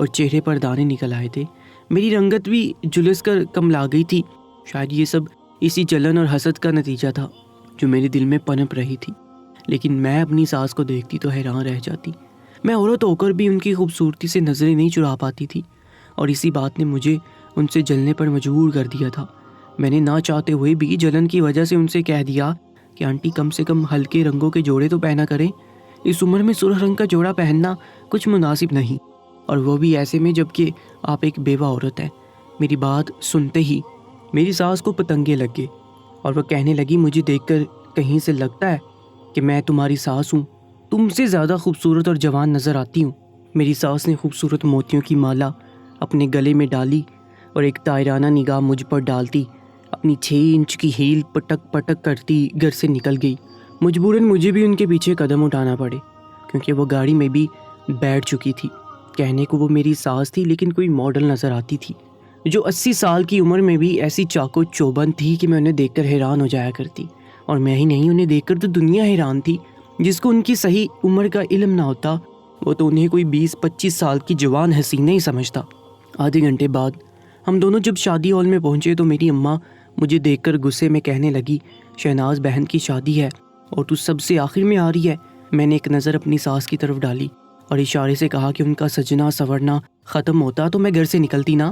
اور چہرے پر دانے نکل آئے تھے۔ میری رنگت بھی جلس کر کملا گئی تھی۔ شاید یہ سب اسی جلن اور حسد کا نتیجہ تھا جو میرے دل میں پنپ رہی تھی، لیکن میں اپنی ساس کو دیکھتی تو حیران رہ جاتی۔ میں عورت ہو کر بھی ان کی خوبصورتی سے نظریں نہیں چرا پاتی تھی، اور اسی بات نے مجھے ان سے جلنے پر مجبور کر دیا تھا۔ میں نے نہ چاہتے ہوئے بھی جلن کی وجہ سے ان سے کہہ دیا کہ آنٹی کم سے کم ہلکے رنگوں کے جوڑے تو پہنا کریں، اس عمر میں سرخ رنگ کا جوڑا پہننا کچھ مناسب نہیں، اور وہ بھی ایسے میں جب کہ آپ ایک بیوہ عورت ہیں۔ میری بات سنتے ہی میری ساس کو پتنگے لگ گئے اور وہ کہنے لگی، مجھے دیکھ کر کہیں سے لگتا ہے کہ میں تمہاری ساس ہوں؟ تم سے زیادہ خوبصورت اور جوان نظر آتی ہوں۔ میری ساس نے خوبصورت موتیوں کی مالا اپنے گلے میں ڈالی اور ایک طائرانہ نگاہ مجھ پر ڈالتی اپنی 6 انچ کی ہیل پٹک پٹک کرتی گھر سے نکل گئی۔ مجبوراً مجھے بھی ان کے پیچھے قدم اٹھانا پڑے، کیونکہ وہ گاڑی میں بھی بیٹھ چکی تھی۔ کہنے کو وہ میری ساس تھی، لیکن کوئی ماڈل نظر آتی تھی جو 80 سال کی عمر میں بھی ایسی چاقو چوبند تھی کہ میں انہیں دیکھ کر حیران ہو جایا کرتی، اور میں ہی نہیں، انہیں دیکھ کر تو دنیا حیران تھی۔ جس کو ان کی صحیح عمر کا علم نہ ہوتا وہ تو انہیں کوئی 20-25 سال کی جوان حسینہ ہی سمجھتا۔ آدھے گھنٹے بعد ہم دونوں جب شادی ہال میں پہنچے تو میری اماں مجھے دیکھ کر غصے میں کہنے لگی، شہناز بہن کی شادی ہے اور تو سب سے آخر میں آ رہی ہے۔ میں نے ایک نظر اپنی ساس کی طرف ڈالی اور اشارے سے کہا کہ ان کا سجنا سورنا ختم ہوتا تو میں گھر سے نکلتی نا۔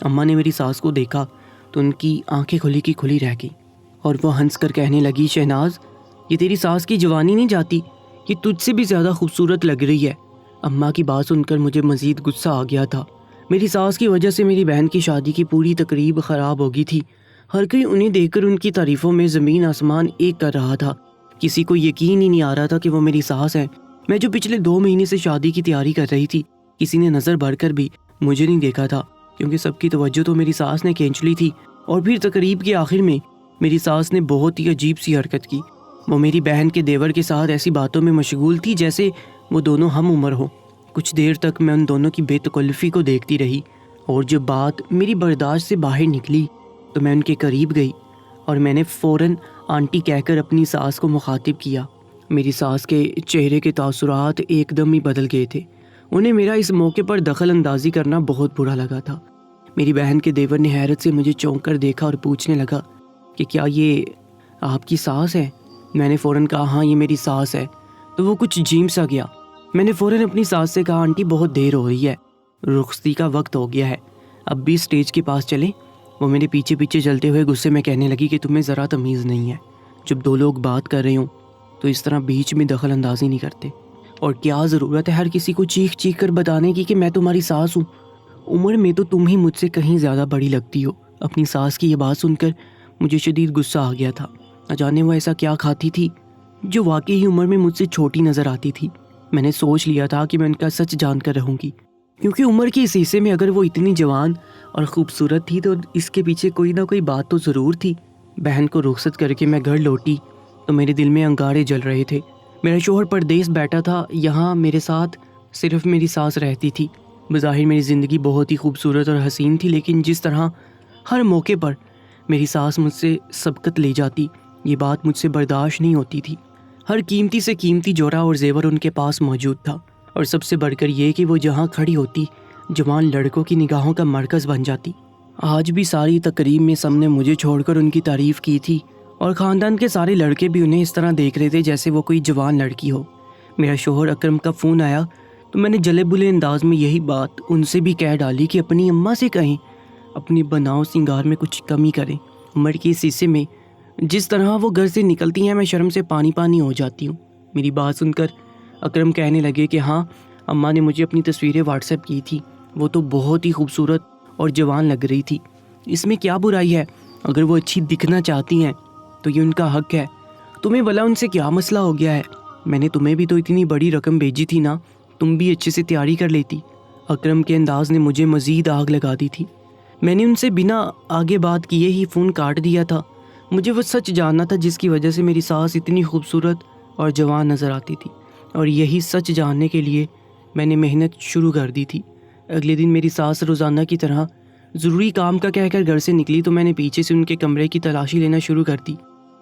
اماں نے میری ساس کو دیکھا تو ان کی آنکھیں کھلی کی کھلی رہ گئی، اور وہ ہنس کر کہنے لگی، شہناز یہ تیری ساس کی جوانی نہیں جاتی، یہ تجھ سے بھی زیادہ خوبصورت لگ رہی ہے۔ اماں کی بات سن کر مجھے مزید غصہ آ گیا تھا۔ میری ساس کی وجہ سے میری بہن کی شادی کی پوری تقریب خراب ہو گئی تھی۔ ہر کوئی انہیں دیکھ کر ان کی تعریفوں میں زمین آسمان ایک کر رہا تھا۔ کسی کو یقین ہی نہیں آ رہا تھا کہ وہ میری ساس ہیں۔ میں جو پچھلے 2 مہینے سے شادی کی تیاری کر رہی تھی، کسی نے نظر بھر کر بھی مجھے نہیں دیکھا تھا، کیونکہ سب کی توجہ تو میری ساس نے کھینچ لی تھی۔ اور پھر تقریب کے آخر میں میری ساس نے بہت ہی عجیب سی حرکت کی۔ وہ میری بہن کے دیور کے ساتھ ایسی باتوں میں مشغول تھی جیسے وہ دونوں ہم عمر ہوں۔ کچھ دیر تک میں ان دونوں کی بے تکلفی کو دیکھتی رہی، اور جب بات میری برداشت سے باہر نکلی تو میں ان کے قریب گئی اور میں نے فوراً آنٹی کہہ کر اپنی ساس کو مخاطب کیا۔ میری ساس کے چہرے کے تاثرات ایک دم ہی بدل گئے تھے۔ انہیں میرا اس موقع پر دخل اندازی کرنا بہت برا لگا تھا۔ میری بہن کے دیور نے حیرت سے مجھے چونک کر دیکھا اور پوچھنے لگا کہ کیا یہ آپ کی ساس ہے؟ میں نے فوراً کہا ہاں یہ میری ساس ہے، تو وہ کچھ جھیم سا گیا۔ میں نے فوراً اپنی ساس سے کہا آنٹی بہت دیر ہو رہی ہے، رخصتی کا وقت ہو گیا ہے، اب بھی اسٹیج کے پاس چلیں۔ وہ میرے پیچھے پیچھے چلتے ہوئے غصے میں کہنے لگی کہ تمہیں ذرا تمیز نہیں ہے، جب 2 لوگ بات کر رہے ہوں تو اس طرح بیچ میں دخل اندازی نہیں کرتے، اور کیا ضرورت ہے ہر کسی کو چیخ چیخ کر بتانے کی کہ میں تمہاری ساس ہوں؟ عمر میں تو تم ہی مجھ سے کہیں زیادہ بڑی لگتی ہو۔ اپنی ساس کی یہ بات سن کر مجھے شدید غصہ آ گیا تھا۔ نہ جانے وہ ایسا کیا کھاتی تھی جو واقعی عمر میں مجھ سے چھوٹی نظر آتی تھی۔ میں نے سوچ لیا تھا کہ میں ان کا سچ جان کر رہوں گی، کیونکہ عمر کے اس حصے میں اگر وہ اتنی جوان اور خوبصورت تھی تو اس کے پیچھے کوئی نہ کوئی بات تو ضرور تھی۔ بہن کو رخصت کر کے میں گھر لوٹی تو میرے دل میں انگارے جل رہے تھے۔ میرا شوہر پردیس بیٹھا تھا، یہاں میرے ساتھ صرف میری ساس رہتی تھی۔ بظاہر میری زندگی بہت ہی خوبصورت اور حسین تھی، لیکن جس طرح ہر موقع پر میری ساس مجھ سے سبقت لے جاتی، یہ بات مجھ سے برداشت نہیں ہوتی تھی۔ ہر قیمتی سے قیمتی جوڑا اور زیور ان کے پاس موجود تھا، اور سب سے بڑھ کر یہ کہ وہ جہاں کھڑی ہوتی جوان لڑکوں کی نگاہوں کا مرکز بن جاتی۔ آج بھی ساری تقریب میں سب نے مجھے چھوڑ کر ان کی تعریف کی تھی، اور خاندان کے سارے لڑکے بھی انہیں اس طرح دیکھ رہے تھے جیسے وہ کوئی جوان لڑکی ہو۔ میرا شوہر اکرم کا فون آیا تو میں نے جلے بلے انداز میں یہی بات ان سے بھی کہہ ڈالی کہ اپنی اماں سے کہیں اپنی بناؤ سنگار میں کچھ کمی کریں۔ عمر کے اس حصے میں جس طرح وہ گھر سے نکلتی ہیں میں شرم سے پانی پانی ہو جاتی ہوں۔ میری بات سن کر اکرم کہنے لگے کہ ہاں اماں نے مجھے اپنی تصویریں واٹس ایپ کی تھی، وہ تو بہت ہی خوبصورت اور جوان لگ رہی تھی، اس میں کیا برائی ہے؟ اگر وہ اچھی دکھنا چاہتی ہیں تو یہ ان کا حق ہے، تمہیں بھلا ان سے کیا مسئلہ ہو گیا ہے؟ میں نے تمہیں بھی تو اتنی بڑی رقم بھیجی تھی نا، تم بھی اچھے سے تیاری کر لیتی۔ اکرم کے انداز نے مجھے مزید آگ لگا دی تھی۔ میں نے ان سے بنا آگے بات کیے ہی فون کاٹ دیا تھا۔ مجھے وہ سچ جاننا تھا جس کی وجہ سے میری ساس اتنی خوبصورت اور جوان نظر آتی تھی، اور یہی سچ جاننے کے لیے میں نے محنت شروع کر دی تھی۔ اگلے دن میری ساس روزانہ کی طرح ضروری کام کا کہہ کر گھر سے نکلی تو میں نے پیچھے سے ان کے کمرے کی تلاشی لینا شروع کر دی۔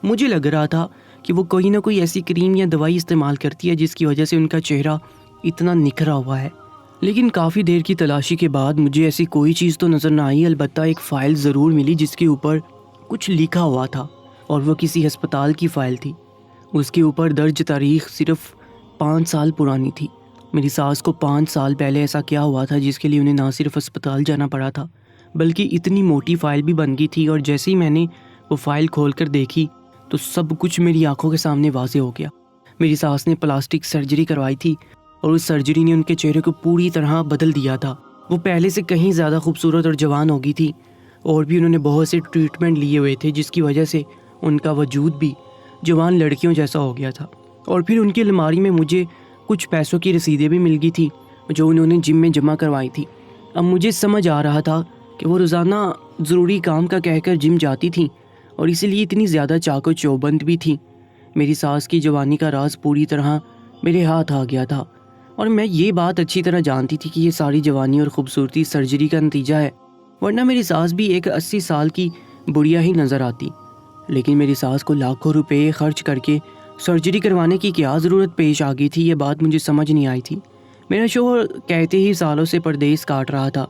مجھے لگ رہا تھا کہ وہ کوئی نہ کوئی ایسی کریم یا دوائی استعمال کرتی ہے جس کی وجہ سے ان کا چہرہ اتنا نکھرا ہوا ہے۔ لیکن کافی دیر کی تلاشی کے بعد مجھے ایسی کوئی چیز تو نظر نہ آئی، البتہ ایک فائل ضرور ملی جس کے اوپر کچھ لکھا ہوا تھا، اور وہ کسی ہسپتال کی فائل تھی۔ اس کے اوپر درج تاریخ صرف 5 سال پرانی تھی۔ میری ساس کو 5 سال پہلے ایسا کیا ہوا تھا جس کے لیے انہیں نہ صرف اسپتال جانا پڑا تھا بلکہ اتنی موٹی فائل بھی بن گئی تھی، اور جیسے ہی میں نے وہ فائل کھول کر دیکھی تو سب کچھ میری آنکھوں کے سامنے واضح ہو گیا۔ میری ساس نے پلاسٹک سرجری کروائی تھی، اور اس سرجری نے ان کے چہرے کو پوری طرح بدل دیا تھا۔ وہ پہلے سے کہیں زیادہ خوبصورت اور جوان ہو گئی تھی، اور بھی انہوں نے بہت سے ٹریٹمنٹ لیے ہوئے تھے جس کی وجہ سے ان کا وجود بھی جوان لڑکیوں جیسا ہو گیا تھا۔ اور پھر ان کی الماری میں مجھے کچھ پیسوں کی رسیدیں بھی مل گئی تھی جو انہوں نے جم میں جمع کروائی تھی۔ اب مجھے سمجھ آ رہا تھا کہ وہ روزانہ ضروری کام کا کہہ کر جم جاتی تھیں، اور اسی لیے اتنی زیادہ چاق و چوبند بھی تھیں۔ میری ساس کی جوانی کا راز پوری طرح میرے ہاتھ آ گیا تھا، اور میں یہ بات اچھی طرح جانتی تھی کہ یہ ساری جوانی اور خوبصورتی سرجری کا نتیجہ ہے، ورنہ میری ساس بھی ایک 80 سال کی بڑھیا ہی نظر آتی۔ لیکن میری ساس کو لاکھوں روپے خرچ کر کے سرجری کروانے کی کیا ضرورت پیش آ گئی تھی، یہ بات مجھے سمجھ نہیں آئی تھی۔ میرا شوہر کہتے ہی سالوں سے پردیس کاٹ رہا تھا،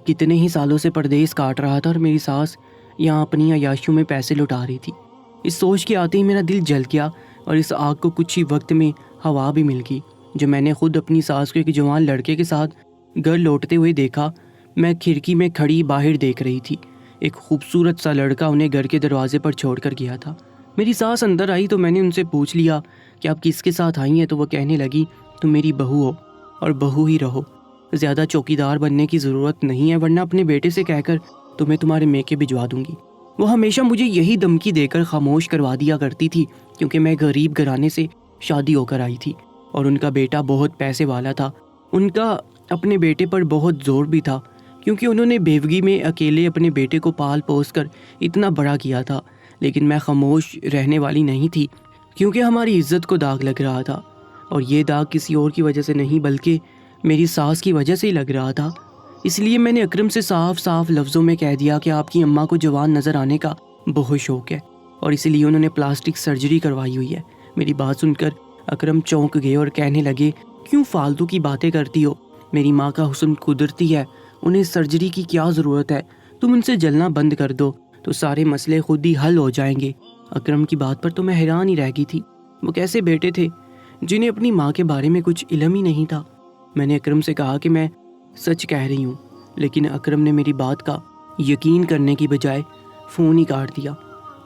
کتنے ہی سالوں سے پردیس کاٹ رہا تھا، اور میری ساس یہاں اپنی عیاشیوں میں پیسے لٹا رہی تھی۔ اس سوچ کے آتے ہی میرا دل جل گیا، اور اس آگ کو کچھ ہی وقت میں ہوا بھی مل گئی۔ جو میں نے خود اپنی ساس کو ایک جوان لڑکے کے ساتھ گھر لوٹتے ہوئے دیکھا، میں کھڑکی میں کھڑی باہر دیکھ رہی تھی۔ ایک خوبصورت سا لڑکا انہیں گھر کے دروازے پر چھوڑ کر گیا تھا۔ میری ساس اندر آئی تو میں نے ان سے پوچھ لیا کہ آپ کس کے ساتھ آئی ہیں، تو وہ کہنے لگی تم میری بہو ہو اور بہو ہی رہو، زیادہ چوکیدار بننے کی ضرورت نہیں ہے، ورنہ اپنے بیٹے سے کہہ کر تمہیں تمہارے میکے بھجوا دوں گی۔ وہ ہمیشہ مجھے یہی دھمکی دے کر خاموش کروا دیا کرتی تھی، کیونکہ میں غریب گھرانے سے شادی ہو کر آئی تھی، اور ان کا بیٹا بہت پیسے والا تھا۔ ان کا اپنے بیٹے پر بہت زور بھی تھا، کیونکہ انہوں نے بیوگی میں اکیلے اپنے بیٹے کو پال پوس کر اتنا بڑا کیا تھا۔ لیکن میں خاموش رہنے والی نہیں تھی، کیونکہ ہماری عزت کو داغ لگ رہا تھا، اور یہ داغ کسی اور کی وجہ سے نہیں بلکہ میری ساس کی وجہ سے ہی لگ رہا تھا۔ اس لیے میں نے اکرم سے صاف صاف لفظوں میں کہہ دیا کہ آپ کی اماں کو جوان نظر آنے کا بہت شوق ہے، اور اسی لیے انہوں نے پلاسٹک سرجری کروائی ہوئی ہے۔ میری بات سن کر اکرم چونک گئے اور کہنے لگے کیوں فالتو کی باتیں کرتی ہو، میری ماں کا حسن قدرتی ہے، انہیں سرجری کی کیا ضرورت ہے، تم ان سے جلنا بند کر دو تو سارے مسئلے خود ہی حل ہو جائیں گے۔ اکرم کی بات پر تو میں حیران ہی رہ گئی تھی، وہ کیسے بیٹے تھے جنہیں اپنی ماں کے بارے میں کچھ علم ہی نہیں تھا۔ میں نے اکرم سے کہا کہ میں سچ کہہ رہی ہوں، لیکن اکرم نے میری بات کا یقین کرنے کی بجائے فون ہی کاٹ دیا۔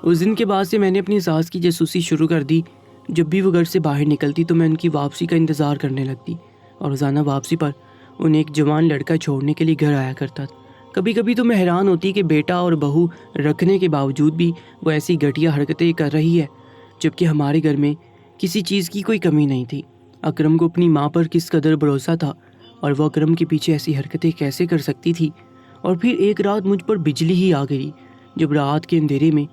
اس دن کے بعد سے میں نے اپنی ساس کی جاسوسی شروع کر دی۔ جب بھی وہ گھر سے باہر نکلتی تو میں ان کی واپسی کا انتظار کرنے لگتی، اور روزانہ واپسی پر انہیں ایک جوان لڑکا چھوڑنے کے لیے گھر آیا کرتا تھا۔ کبھی کبھی تو میں حیران ہوتی کہ بیٹا اور بہو رکھنے کے باوجود بھی وہ ایسی گھٹیا حرکتیں کر رہی ہے، جبکہ ہمارے گھر میں کسی چیز کی کوئی کمی نہیں تھی۔ اکرم کو اپنی ماں پر کس قدر بھروسہ تھا، اور وہ اکرم کے پیچھے ایسی حرکتیں کیسے کر سکتی تھی۔ اور پھر ایک رات مجھ پر بجلی ہی آ گئی، جب رات کے اندھیرے میں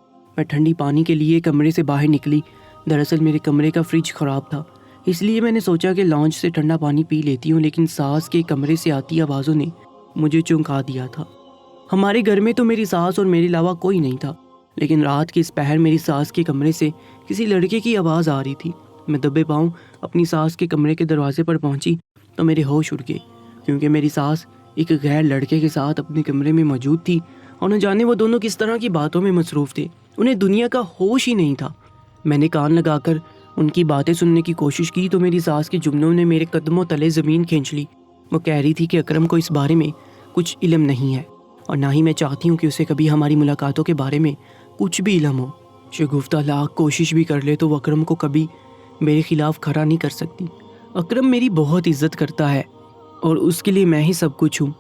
ٹھنڈی پانی کے لیے کمرے سے باہر نکلی۔ دراصل میرے کمرے کا فریج خراب تھا، اس لیے میں نے سوچا کہ لانچ سے ٹھنڈا پانی پی لیتی ہوں، لیکن ساس کے کمرے سے آتی آوازوں نے مجھے چونکا دیا تھا۔ ہمارے گھر میں تو میری ساس اور میرے علاوہ کوئی نہیں تھا، لیکن رات کے اس پہر میری ساس کے کمرے سے کسی لڑکے کی آواز آ رہی تھی۔ میں دبے پاؤں اپنی ساس کے کمرے کے دروازے پر پہنچی تو میرے ہوش اڑ گئے، کیونکہ میری ساس ایک غیر لڑکے کے ساتھ اپنے کمرے میں موجود تھی، اور نہ جانے وہ دونوں کس طرح کی باتوں میں مصروف تھے، انہیں دنیا کا ہوش ہی نہیں تھا۔ میں نے کان لگا کر ان کی باتیں سننے کی کوشش کی تو میری ساس کے جملوں نے میرے قدموں تلے زمین کھینچ لی۔ وہ کہہ رہی تھی کہ اکرم کو اس بارے میں کچھ علم نہیں ہے، اور نہ ہی میں چاہتی ہوں کہ اسے کبھی ہماری ملاقاتوں کے بارے میں کچھ بھی علم ہو۔ شگفتہ لاکھ کوشش بھی کر لے تو وہ اکرم کو کبھی میرے خلاف کھڑا نہیں کر سکتی۔ اکرم میری بہت عزت کرتا ہے، اور اس کے لیے میں ہی سب کچھ ہوں۔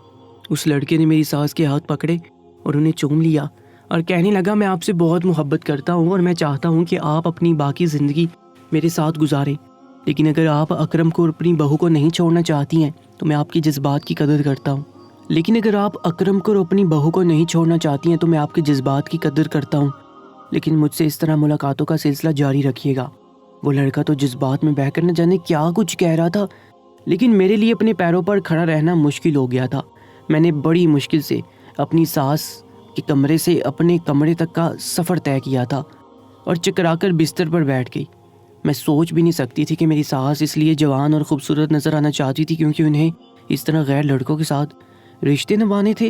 اس لڑکے نے میری ساس کے ہاتھ پکڑے اور انہیں چوم لیا، اور کہنے لگا میں آپ سے بہت محبت کرتا ہوں، اور میں چاہتا ہوں کہ آپ اپنی باقی زندگی میرے ساتھ گزاریں، لیکن اگر آپ اکرم کو اور اپنی بہو کو نہیں چھوڑنا چاہتی ہیں تو میں آپ کے جذبات کی قدر کرتا ہوں۔ لیکن مجھ سے اس طرح ملاقاتوں کا سلسلہ جاری رکھیے گا۔ وہ لڑکا تو جذبات میں بہہ کر نہ جانے کیا کچھ کہہ رہا تھا، لیکن میرے لیے اپنے پیروں پر کھڑا رہنا مشکل ہو گیا تھا۔ میں نے بڑی مشکل سے اپنی ساس کے کمرے سے اپنے کمرے تک کا سفر طے کیا تھا، اور چکرا کر بستر پر بیٹھ گئی۔ میں سوچ بھی نہیں سکتی تھی کہ میری ساس اس لیے جوان اور خوبصورت نظر آنا چاہتی تھی کیونکہ انہیں اس طرح غیر لڑکوں کے ساتھ رشتے نبھانے تھے؟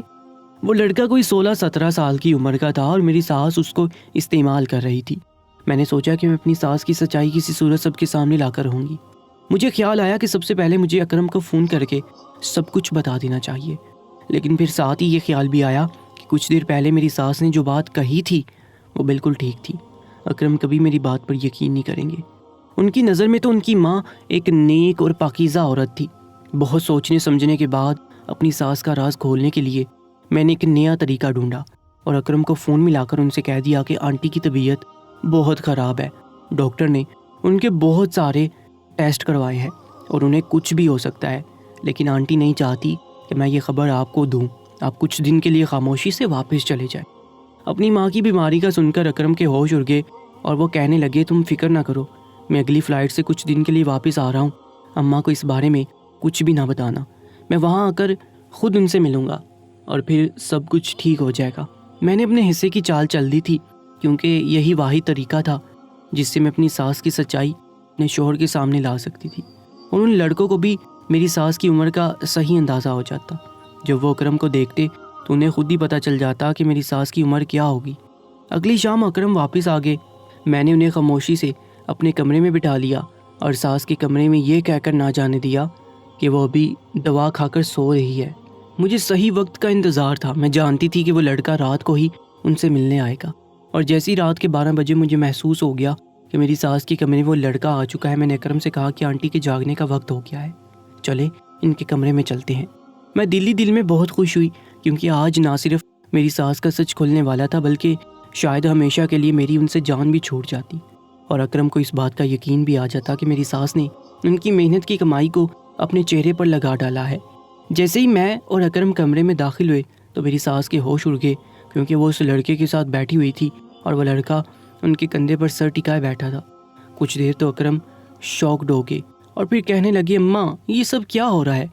وہ لڑکا کوئی 16-17 سال کی عمر کا تھا اور میری ساس اس کو استعمال کر رہی تھی۔ میں نے سوچا کہ میں اپنی ساس کی سچائی کسی صورت سب کے سامنے لا کر رہوں گی۔ مجھے خیال آیا کہ سب سے پہلے مجھے اکرم کو فون کر کے سب کچھ بتا دینا چاہیے، لیکن پھر ساتھ ہی یہ خیال بھی آیا کہ کچھ دیر پہلے میری ساس نے جو بات کہی تھی وہ بالکل ٹھیک تھی۔ اکرم کبھی میری بات پر یقین نہیں کریں گے۔ ان کی نظر میں تو ان کی ماں ایک نیک اور پاکیزہ عورت تھی۔ بہت سوچنے سمجھنے کے بعد اپنی ساس کا راز کھولنے کے لیے میں نے ایک نیا طریقہ ڈھونڈا اور اکرم کو فون ملا کر ان سے کہہ دیا کہ آنٹی کی طبیعت بہت خراب ہے، ڈاکٹر نے ان کے بہت سارے ٹیسٹ کروائے ہیں اور انہیں کچھ بھی ہو سکتا ہے، لیکن آنٹی نہیں چاہتی کہ میں یہ خبر آپ کو دوں۔ آپ کچھ دن کے لیے خاموشی سے واپس چلے جائیں۔ اپنی ماں کی بیماری کا سن کر اکرم کے ہوش اڑ گئے اور وہ کہنے لگے تم فکر نہ کرو، میں اگلی فلائٹ سے کچھ دن کے لیے واپس آ رہا ہوں، اماں کو اس بارے میں کچھ بھی نہ بتانا، میں وہاں آ کر خود ان سے ملوں گا اور پھر سب کچھ ٹھیک ہو جائے گا۔ میں نے اپنے حصے کی چال چل دی تھی کیونکہ یہی واحد طریقہ تھا جس سے میں اپنی ساس کی سچائی اپنے شوہر کے سامنے لا سکتی تھی، اور ان لڑکوں کو بھی میری ساس کی عمر کا صحیح اندازہ ہو جاتا۔ جب وہ اکرم کو دیکھتے تو انہیں خود ہی پتہ چل جاتا کہ میری ساس کی عمر کیا ہوگی۔ اگلی شام اکرم واپس آ گئے۔ میں نے انہیں خاموشی سے اپنے کمرے میں بٹھا لیا اور ساس کے کمرے میں یہ کہہ کر نہ جانے دیا کہ وہ ابھی دوا کھا کر سو رہی ہے۔ مجھے صحیح وقت کا انتظار تھا۔ میں جانتی تھی کہ وہ لڑکا رات کو ہی ان سے ملنے آئے گا، اور جیسی رات کے 12 بجے مجھے محسوس ہو گیا کہ میری ساس کے کمرے میں وہ لڑکا آ چکا ہے، میں نے اکرم سے کہا کہ آنٹی کے جاگنے کا وقت ہو گیا ہے، چلے ان کے کمرے میں چلتے ہیں۔ میں دل میں بہت خوش ہوئی کیونکہ آج نہ صرف میری ساس کا سچ کھلنے والا تھا بلکہ شاید ہمیشہ کے لیے میری ان سے جان بھی چھوٹ جاتی، اور اکرم کو اس بات کا یقین بھی آ جاتا کہ میری ساس نے ان کی محنت کی کمائی کو اپنے چہرے پر لگا ڈالا ہے۔ جیسے ہی میں اور اکرم کمرے میں داخل ہوئے تو میری ساس کے ہوش اڑ گئے کیونکہ وہ اس لڑکے کے ساتھ بیٹھی ہوئی تھی اور وہ لڑکا ان کے کندھے پر سر ٹکائے بیٹھا تھا۔ کچھ دیر تو اکرم شاکڈ ہو گئے اور پھر کہنے لگے اماں یہ سب کیا ہو رہا ہے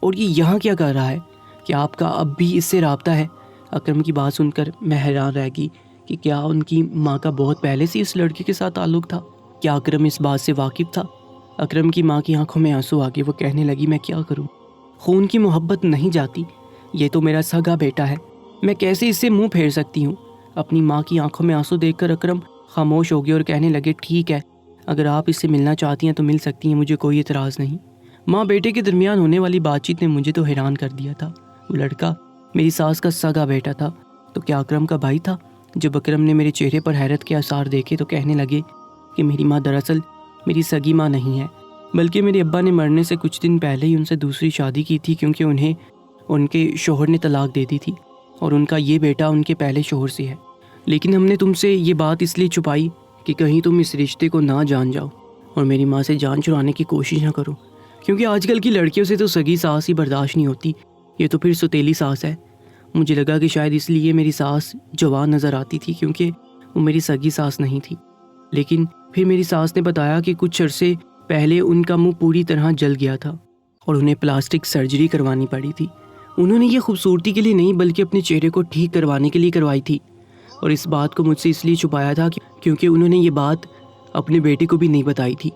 اور یہ یہاں کیا کر رہا ہے؟ کیا آپ کا اب بھی اس سے رابطہ ہے؟ اکرم کی بات سن کر میں حیران رہ گئی کہ کیا ان کی ماں کا بہت پہلے سے اس لڑکے کے ساتھ تعلق تھا؟ کیا اکرم اس بات سے واقف تھا؟ اکرم کی ماں کی آنکھوں میں آنسو آ گئے۔ وہ کہنے لگی میں کیا کروں، خون کی محبت نہیں جاتی، یہ تو میرا سگا بیٹا ہے، میں کیسے اس سے منہ پھیر سکتی ہوں؟ اپنی ماں کی آنکھوں میں آنسو دیکھ کر اکرم خاموش ہو گئے اور کہنے لگے ٹھیک ہے، اگر آپ اس سے ملنا چاہتی ہیں تو مل سکتی ہیں، مجھے کوئی اعتراض نہیں۔ ماں بیٹے کے درمیان ہونے والی بات چیت نے مجھے تو حیران کر دیا تھا۔ وہ لڑکا میری ساس کا سگا بیٹا تھا تو کیا اکرم کا بھائی تھا؟ جب اکرم نے میرے چہرے پر حیرت کے آثار دیکھے تو کہنے لگے کہ میری ماں دراصل میری سگی ماں نہیں ہے، بلکہ میرے ابا نے مرنے سے کچھ دن پہلے ہی ان سے دوسری شادی کی تھی کیونکہ انہیں ان کے شوہر نے طلاق دے دی تھی اور ان کا یہ بیٹا ان کے پہلے شوہر سے ہے، لیکن ہم نے تم سے یہ بات اس لیے چھپائی کہ کہیں تم اس رشتے کو نہ جان جاؤ اور میری ماں سے جان چرانے کی کوشش نہ کرو، کیونکہ آج کل کی لڑکیوں سے تو سگی ساس ہی برداشت نہیں ہوتی، یہ تو پھر سوتیلی ساس ہے۔ مجھے لگا کہ شاید اس لیے میری ساس جوان نظر آتی تھی کیونکہ وہ میری سگی ساس نہیں تھی، لیکن پھر میری ساس نے بتایا کہ کچھ عرصے پہلے ان کا منہ پوری طرح جل گیا تھا اور انہیں پلاسٹک سرجری کروانی پڑی تھی۔ انہوں نے یہ خوبصورتی کے لیے نہیں بلکہ اپنے چہرے کو ٹھیک کروانے کے لیے کروائی تھی، اور اس بات کو مجھ سے اس لیے چھپایا تھا کیونکہ انہوں نے یہ بات اپنے بیٹے کو بھی نہیں بتائی تھی۔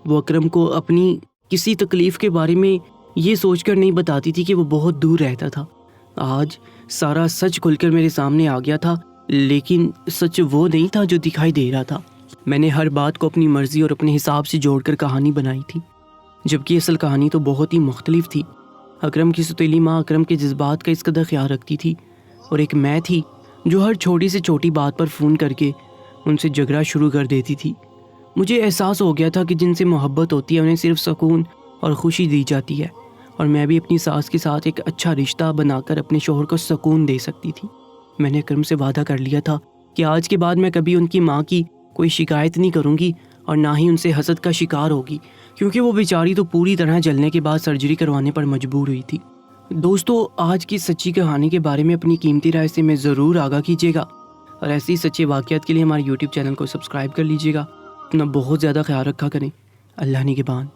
وہ اکرم کو اپنی کسی تکلیف کے بارے میں یہ سوچ کر نہیں بتاتی تھی کہ وہ بہت دور رہتا تھا۔ آج سارا سچ کھل کر میرے سامنے آ گیا تھا، لیکن سچ وہ نہیں تھا جو دکھائی دے رہا تھا۔ میں نے ہر بات کو اپنی مرضی اور اپنے حساب سے جوڑ کر کہانی بنائی تھی، جبکہ اصل کہانی تو بہت ہی مختلف تھی۔ اکرم کی سوتیلی ماں اکرم کے جذبات کا اس قدر خیال رکھتی تھی، اور ایک میں تھی جو ہر چھوٹی سے چھوٹی بات پر فون کر کے ان سے جھگڑا شروع کر دیتی تھی۔ مجھے احساس ہو گیا تھا کہ جن سے محبت ہوتی ہے انہیں صرف سکون اور خوشی دی جاتی ہے، اور میں بھی اپنی ساس کے ساتھ ایک اچھا رشتہ بنا کر اپنے شوہر کو سکون دے سکتی تھی۔ میں نے اکرم سے وعدہ کر لیا تھا کہ آج کے بعد میں کبھی ان کی ماں کی کوئی شکایت نہیں کروں گی اور نہ ہی ان سے حسد کا شکار ہوگی، کیونکہ وہ بیچاری تو پوری طرح جلنے کے بعد سرجری کروانے پر مجبور ہوئی تھی۔ دوستو، آج کی سچی کہانی کے بارے میں اپنی قیمتی رائے سے میں ضرور آگاہ کیجیے گا، اور ایسی سچے واقعات کے لیے ہمارے YouTube چینل کو سبسکرائب کر لیجیے گا۔ اپنا بہت زیادہ خیال رکھا کریں۔ اللہ نگہبان۔